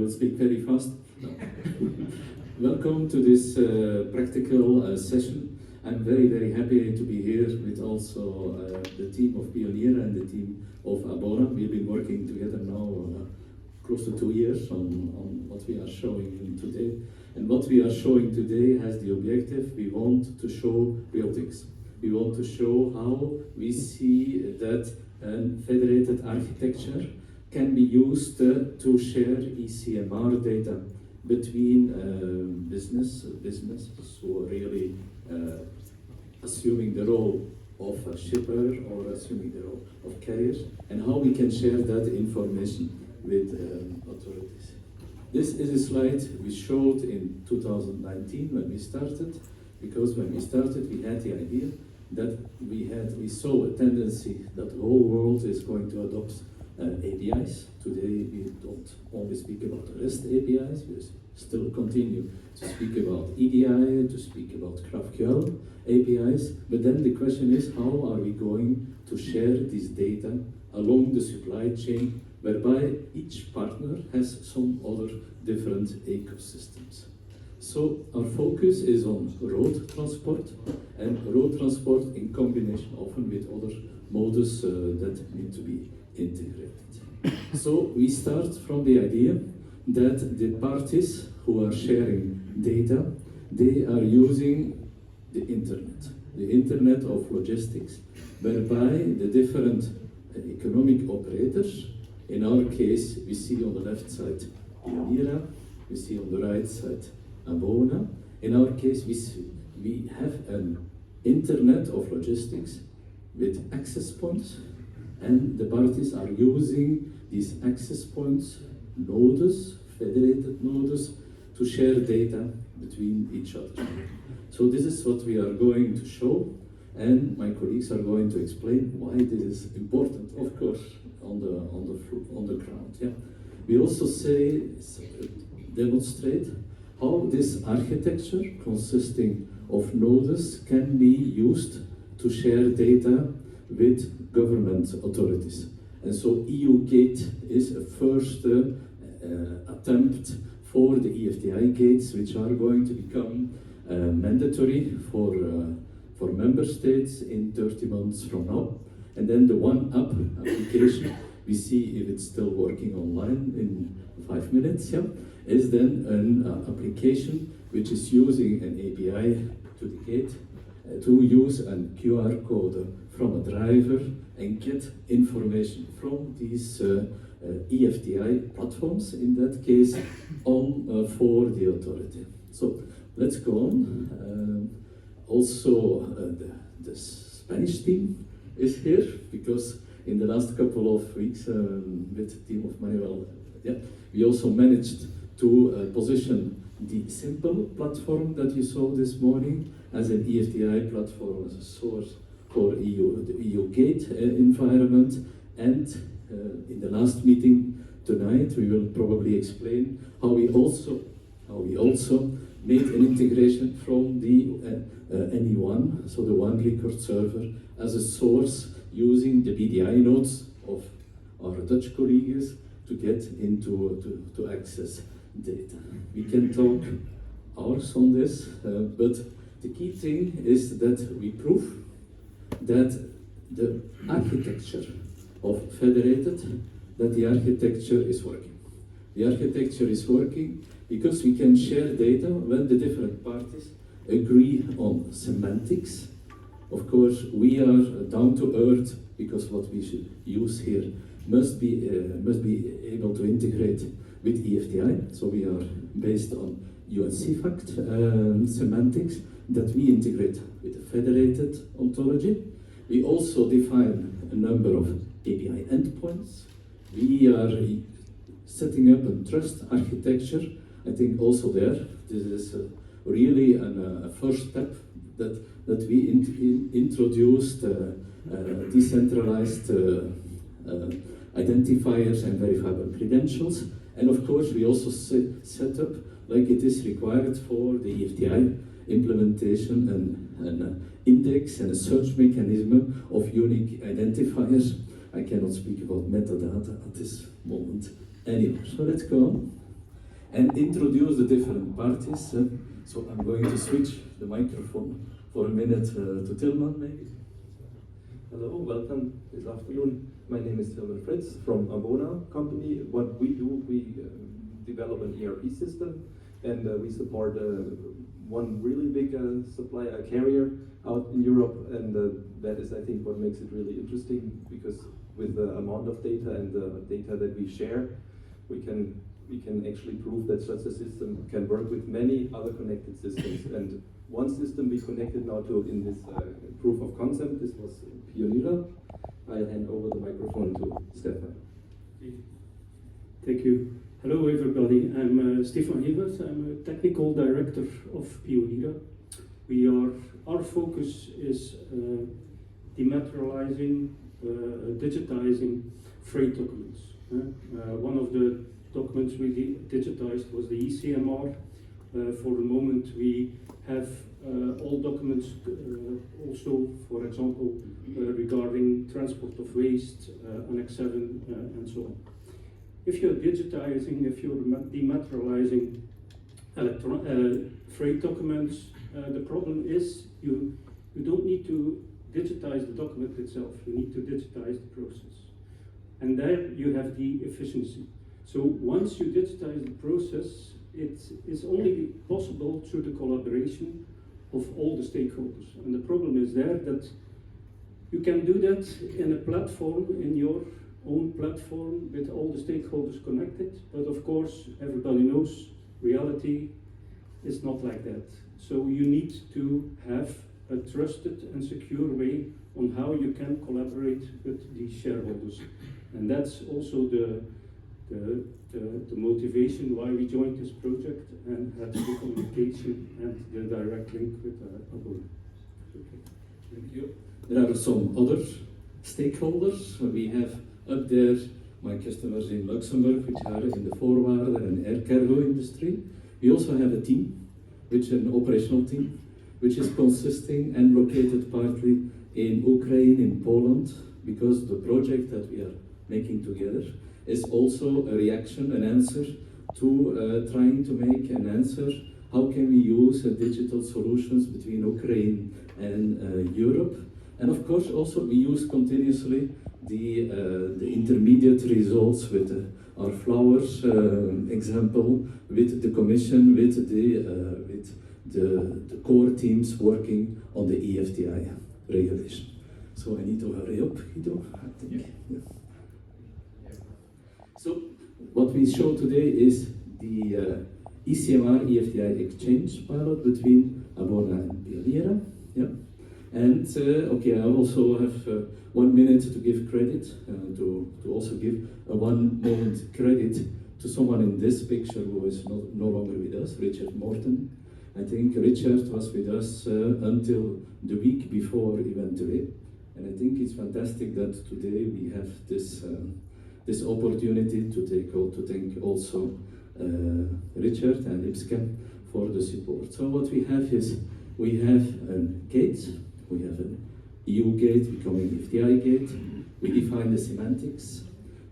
I will speak very fast. Welcome to this practical session. I'm very happy to be here with also the team of Pionira and the team of Abona. We've been working together now close to 2 years on what we are showing today. And what we are showing today has the objective, we want to show real things. We want to show how we see that a federated architecture can be used to share e-CMR data between businesses who are really assuming the role of a shipper or assuming the role of carriers, and how we can share that information with authorities. This is a slide we showed in 2019 when we started, because when we started we had the idea that we saw a tendency that the whole world is going to adopt APIs. Today we don't only speak about REST APIs, we still continue to speak about EDI, to speak about GraphQL APIs, but then the question is, how are we going to share this data along the supply chain, whereby each partner has some other different ecosystems. So our focus is on road transport, and road transport in combination often with other modes that need to be integrated. So we start from the idea that the parties who are sharing data, they are using the internet of logistics, whereby the different economic operators, in our case we see on the left side Pionira, we see on the right side Abona. In our case we have an internet of logistics with access points, and the parties are using these access points, nodes, federated nodes, to share data between each other. So this is what we are going to show, and my colleagues are going to explain why this is important, of course, on the ground. Yeah. We also demonstrate how this architecture consisting of nodes can be used to share data with government authorities. And so EU Gate is a first attempt for the eFTI gates, which are going to become mandatory for member states in 30 months from now. And then the OneAPP application, we see if it's still working online in 5 minutes, yeah, is then an application which is using an API to the gate to use a QR code from a driver and get information from these eFTI platforms, in that case, on for the authority. So let's go on. Also, the Spanish team is here, because in the last couple of weeks with the team of Manuel, we also managed to position the simple platform that you saw this morning as an eFTI platform, as a source for the EU Gate environment. And in the last meeting tonight, we will probably explain how we also made an integration from the NE1, so the one record server, as a source using the BDI nodes of our Dutch colleagues to get into to access data. We can talk hours on this, but the key thing is that we prove that the architecture of federated, that the architecture is working. The architecture is working because we can share data when the different parties agree on semantics. Of course, we are down to earth, because what we should use here must be able to integrate with eFTI. So we are based on UNCFACT semantics that we integrate with the federated ontology. We also define a number of API endpoints. We are setting up a trust architecture. I think also there, this is really a first step that we introduced decentralized identifiers and verifiable credentials. And of course, we also set up, like it is required for the eFTI implementation, an index and a search mechanism of unique identifiers. I cannot speak about metadata at this moment anymore. So let's go on. and introduce the different parties. So I'm going to switch the microphone for a minute to Tilman, maybe. Hello, welcome this afternoon. My name is Tilman Fritz from Abona company. What we do, we develop an ERP system, and we support one really big supplier, carrier out in Europe, and that is, I think, what makes it really interesting, because with the amount of data and the data that we share, we can actually prove that such a system can work with many other connected systems. And one system we connected now to in this proof of concept, this was Pionira. I'll hand over the microphone to Stefan. Thank you. Hello everybody, I'm Stefan Hevers. I'm a technical director of Pionira. Our focus is dematerializing, digitizing freight documents. One of the documents we digitized was the e-CMR. For the moment we have all documents also, for example, regarding transport of waste, Annex 7 and so on. If you're digitizing, if you're dematerializing freight documents, the problem is you don't need to digitize the document itself, you need to digitize the process. And there you have the efficiency. So once you digitize the process, it is only possible through the collaboration of all the stakeholders. And the problem is there that you can do that in a platform, in your own platform, with all the stakeholders connected, but of course everybody knows reality is not like that. So you need to have a trusted and secure way on how you can collaborate with the shareholders. And that's also the motivation why we joined this project and had the communication and the direct link with Abona. Okay. Thank you. There are some other stakeholders. We have up there my customers in Luxembourg, which are in the forwarder and air cargo industry. We also have a team, which is an operational team, which is consisting and located partly in Ukraine, in Poland, because the project that we are making together is also a reaction, an answer to trying to make an answer. How can we use digital solutions between Ukraine and Europe? And of course, also we use continuously the intermediate results with our flowers example, with the Commission, with the core teams working on the eFTI regulation. So I need to hurry up, Guido, I think. Yeah. So what we show today is the e-CMR eFTI exchange pilot between Abona and Pionira. Yeah. And okay, I also have 1 minute to give credit, to also give a 1 moment credit to someone in this picture who is no longer with us, Richard Morton. I think Richard was with us until the week before he went away. And I think it's fantastic that today we have this this opportunity to thank also Richard and Ipscam for the support. So what we have is, we have a gate, we have an EU gate becoming eFTI gate, we define the semantics,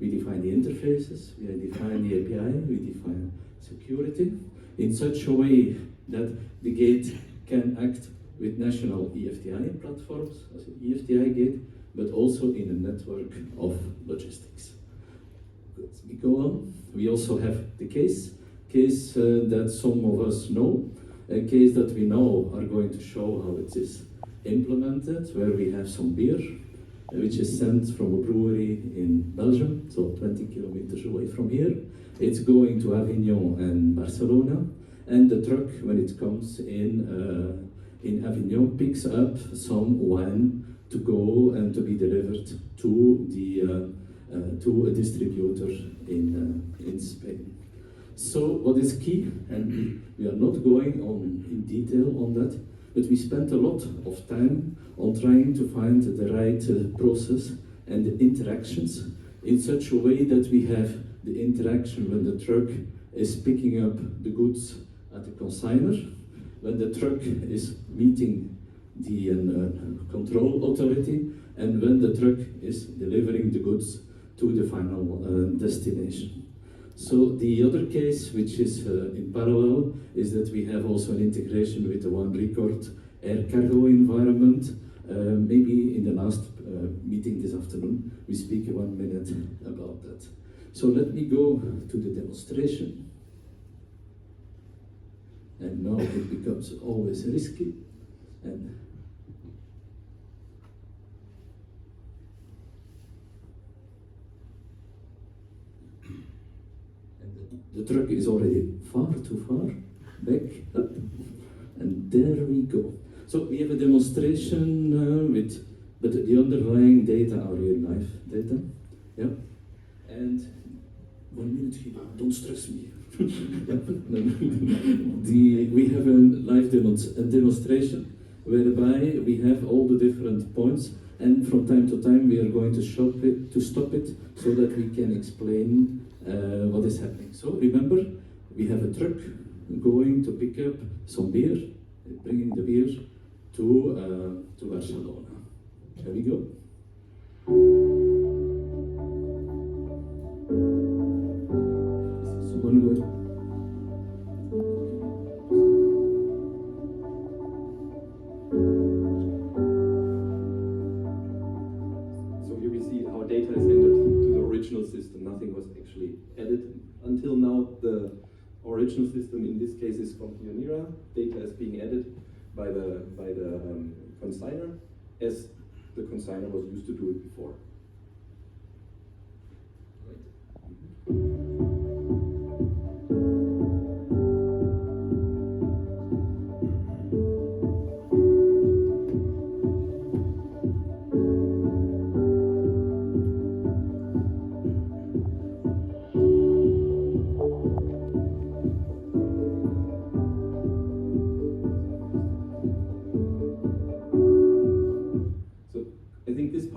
we define the interfaces, we define the API, we define security in such a way that the gate can act with national eFTI platforms as an eFTI gate, but also in a network of logistics. We go on. We also have the case that some of us know, a case that we know are going to show how it is implemented, where we have some beer, which is sent from a brewery in Belgium, so 20 kilometers away from here. It's going to Avignon and Barcelona, and the truck, when it comes in Avignon, picks up some wine to go and to be delivered to a distributor in Spain. So what is key, and we are not going on in detail on that, but we spent a lot of time on trying to find the right process and the interactions in such a way that we have the interaction when the truck is picking up the goods at the consignor, when the truck is meeting the control authority, and when the truck is delivering the goods to the final destination. So the other case, which is in parallel, is that we have also an integration with the OneRecord air cargo environment. Maybe in the last meeting this afternoon, we speak 1 minute about that. So let me go to the demonstration. And now it becomes always risky. And the truck is already far too far back up. And there we go. So we have a demonstration but the underlying data are real life data. Yeah. And 1 minute, don't stress me. We have a live demonstration whereby we have all the different points, and from time to time we are going to stop it so that we can explain what is happening. So remember, we have a truck going to pick up some beer, bringing the beer to Barcelona. Here we go. Is someone going? So here we see how data is entered to the original system. Nothing was actually added until now. The original system in this case is from Pionira. Data is being added by the consigner, as the consigner was used to do it before.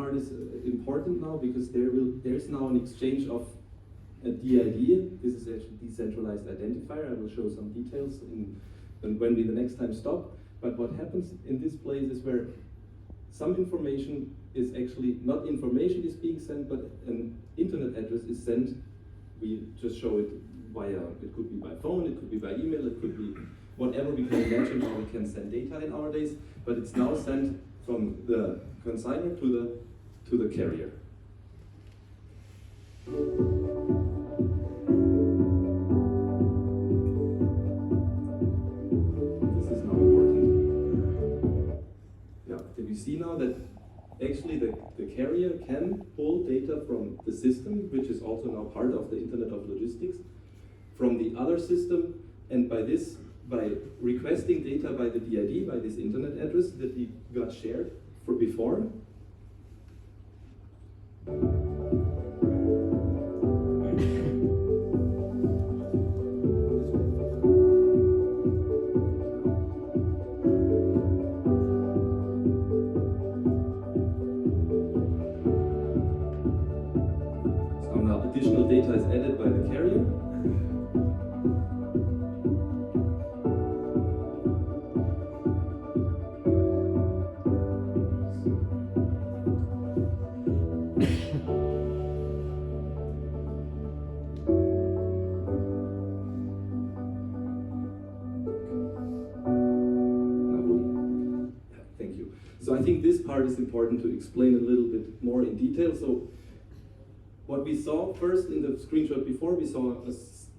Is important now because there's now an exchange of a DID. This is a decentralized identifier. I will show some details when we the next time stop. But what happens in this place is where some information is actually not information is being sent, but an internet address is sent. We just show it via, it could be by phone, it could be by email, it could be whatever we can imagine how we can send data in our days, but it's now sent from the consigner to the carrier. This is now important. Yeah, did you see now that actually the carrier can pull data from the system, which is also now part of the Internet of Logistics, from the other system, and by requesting data by the DID, by this internet address that we got shared before, so now additional data is added by the carrier. So I think this part is important to explain a little bit more in detail. So what we saw first in the screenshot before, we saw a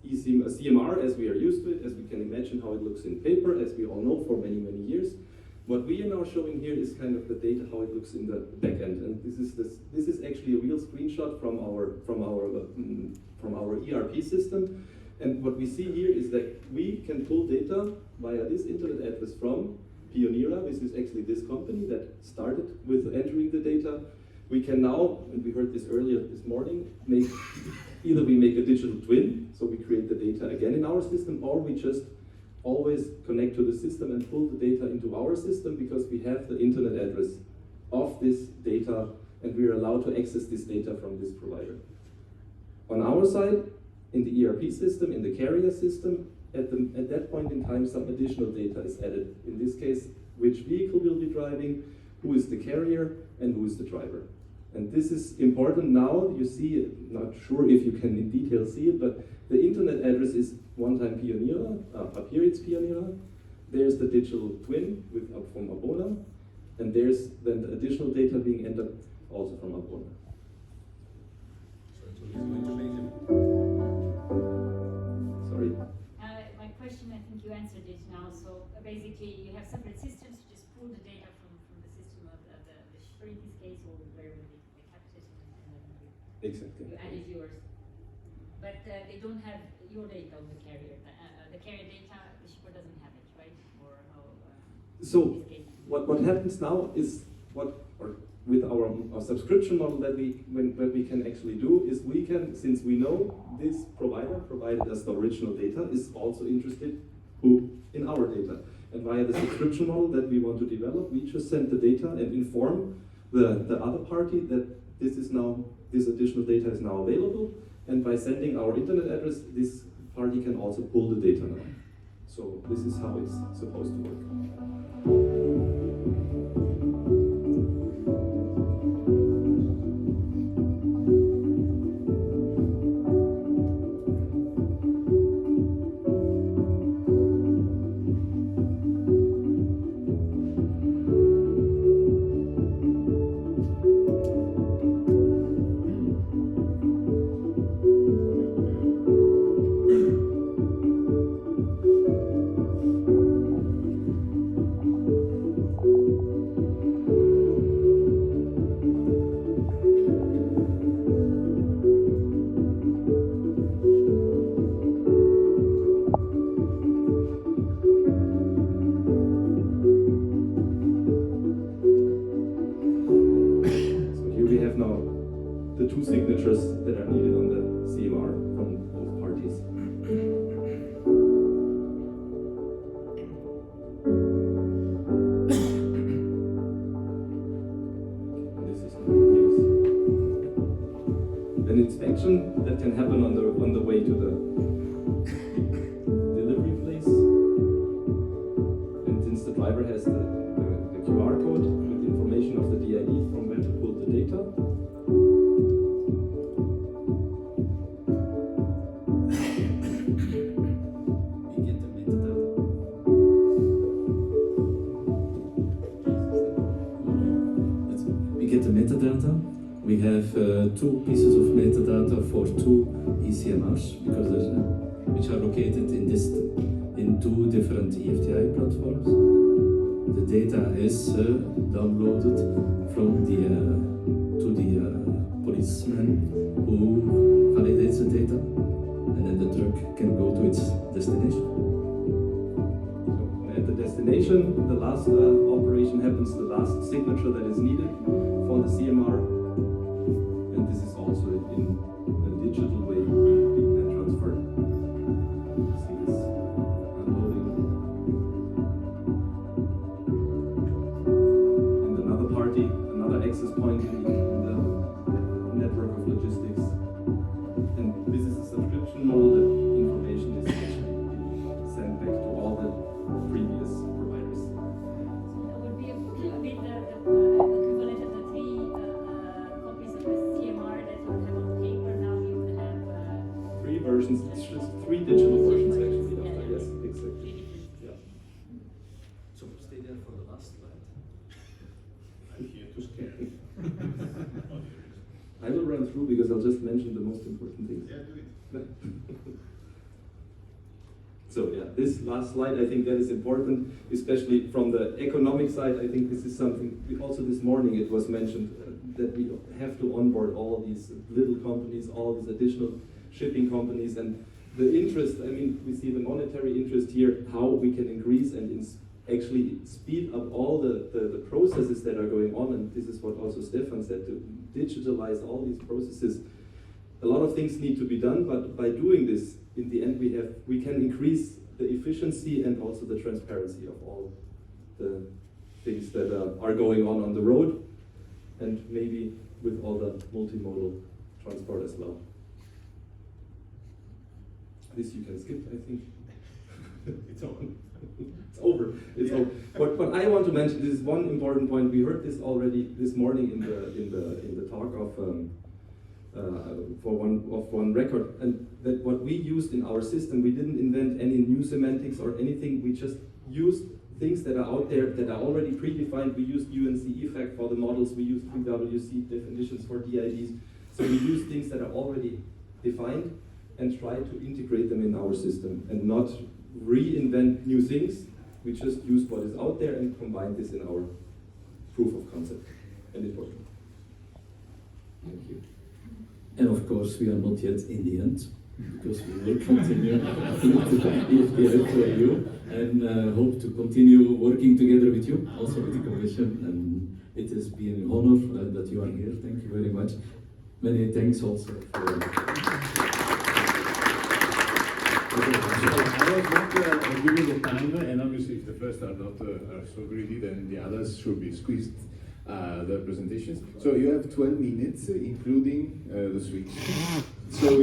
CMR as we are used to it, as we can imagine how it looks in paper, as we all know for many, many years. What we are now showing here is kind of the data, how it looks in the back end. And this is actually a real screenshot from our ERP system. And what we see here is that we can pull data via this internet address from Pionira. This is actually this company that started with entering the data. We can now, and we heard this earlier this morning, either we make a digital twin, so we create the data again in our system, or we just always connect to the system and pull the data into our system because we have the internet address of this data and we are allowed to access this data from this provider. On our side, in the ERP system, in the carrier system, at that point in time, some additional data is added. In this case, which vehicle will be driving, who is the carrier, and who is the driver. And this is important now. You see, not sure if you can in detail see it, but the internet address is one-time Pionira. Up here it's Pionira. There's the digital twin from Abona. And there's then the additional data being entered also from Abona. Sorry? My question, I think you answered it now. So basically, you have separate systems. You just pull the data from the system of the shipper in this case, or wherever they kept it, and then Exactly. you added yours. But they don't have your data on the carrier. The carrier data, the shipper doesn't have it, right? Or how? So what happens now is with our subscription model that we can actually do is we can, since we know this provider provided us the original data, is also interested in our data. And via the subscription model that we want to develop, we just send the data and inform the other party that this additional data is now available. And by sending our internet address, this party can also pull the data now. So this is how it's supposed to work. Two signatures that are needed on the CMR from both parties. And this is an inspection that can happen on the way to the delivery place. And since the driver has the QR code with information of the DID from where to pull the data, we have two pieces of metadata for two e-CMRs which are located in two different eFTI platforms. The data is downloaded from to the policeman who validates the data, and then the truck can go to its destination. At the destination, the last operation happens, the last signature that is needed for the CMR. And this is also in a digital way being transferred. See this unloading. And another party, another access point in the network of logistics. And this is a subscription model that information is actually sent back to all the previous providers. So that would be a bit equivalent of the three copies of the CMR that you would have on paper. Now you would have three versions, three digital versions actually. Yeah. Yes, exactly. Yeah. So stay there for the last slide. I'm here to scare. I will run through because I'll just mention the most important things. Yeah, do it. So yeah, this last slide, I think that is important, especially from the economic side. I think this is something, also this morning it was mentioned that we have to onboard all these little companies, all these additional shipping companies, and the interest, I mean, we see the monetary interest here, how we can increase and actually speed up all the processes that are going on, and this is what also Stefan said, to digitalize all these processes. A lot of things need to be done, but by doing this, in the end we can increase the efficiency and also the transparency of all the things that are going on the road, and maybe with all the multimodal transport as well. This you can skip, I think. It's on. It's over. It's So what I want to mention is one important point. We heard this already this morning in the talk of for one record, and that what we used in our system, we didn't invent any new semantics or anything. We just used things that are out there that are already predefined. We used UNC effect for the models. We used PwC definitions for DIDs. So we use things that are already defined and try to integrate them in our system and not reinvent new things. We just use what is out there and combine this in our proof of concept. And it worked. Thank you. And of course, we are not yet in the end, because we will continue with eFEDeRATED EU and hope to continue working together with you, also with the Commission. And it has been an honor that you are here. Thank you very much. Many thanks also for. I was not giving the timer, and obviously if the first are not so greedy, then the others should be squeezed their presentations. So you have 12 minutes, including the switch. So